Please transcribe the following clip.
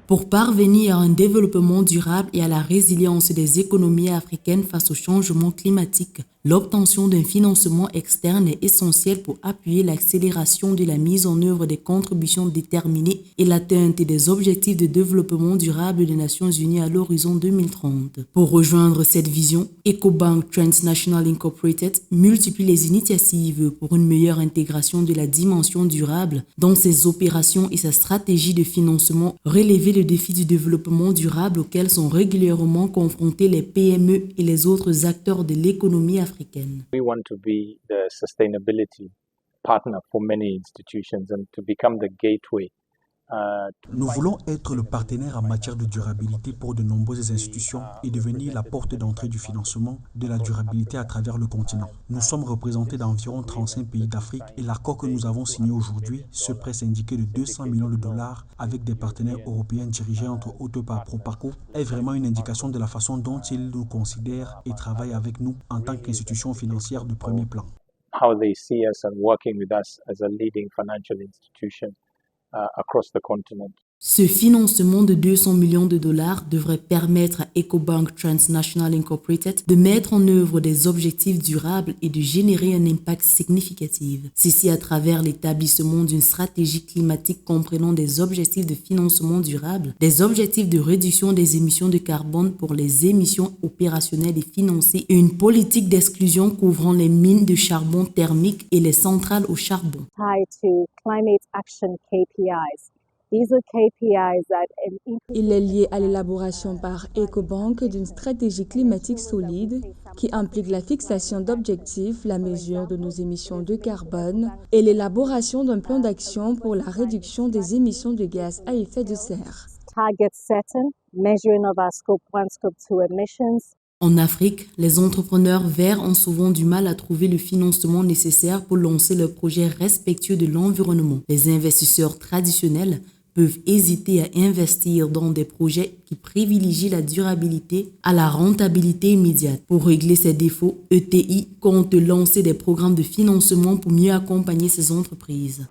Pour parvenir à un développement durable et à la résilience des économies africaines face au changement climatique, l'obtention d'un financement externe est essentielle pour appuyer l'accélération de la mise en œuvre des contributions déterminées et l'atteinte des objectifs de développement durable des Nations Unies à l'horizon 2030. Pour rejoindre cette vision, EcoBank Transnational Incorporated multiplie les initiatives pour une meilleure intégration de la dimension durable dans ses opérations et sa stratégie de financement, relever le défi du développement durable auquel sont régulièrement confrontés les PME et les autres acteurs de l'économie africaine. We want to be the sustainability partner for many institutions and to become the gateway. Nous voulons être le partenaire en matière de durabilité pour de nombreuses institutions et devenir la porte d'entrée du financement de la durabilité à travers le continent. Nous sommes représentés dans environ 35 pays d'Afrique et l'accord que nous avons signé aujourd'hui, ce prêt syndiqué de 200 millions de dollars avec des partenaires européens dirigés entre autres par Proparco, est vraiment une indication de la façon dont ils nous considèrent et travaillent avec nous en tant qu'institution financière de premier plan. How they see us and working with us as a leading financial institution across the continent. Ce financement de 200 millions de dollars devrait permettre à EcoBank Transnational Incorporated de mettre en œuvre des objectifs durables et de générer un impact significatif. Ceci à travers l'établissement d'une stratégie climatique comprenant des objectifs de financement durable, des objectifs de réduction des émissions de carbone pour les émissions opérationnelles et financées et une politique d'exclusion couvrant les mines de charbon thermique et les centrales au charbon. Tied to climate action KPIs. Il est lié à l'élaboration par EcoBank d'une stratégie climatique solide qui implique la fixation d'objectifs, la mesure de nos émissions de carbone et l'élaboration d'un plan d'action pour la réduction des émissions de gaz à effet de serre. En Afrique, les entrepreneurs verts ont souvent du mal à trouver le financement nécessaire pour lancer leurs projets respectueux de l'environnement. Les investisseurs traditionnels peuvent hésiter à investir dans des projets qui privilégient la durabilité à la rentabilité immédiate. Pour régler ces défauts, ETI compte lancer des programmes de financement pour mieux accompagner ces entreprises.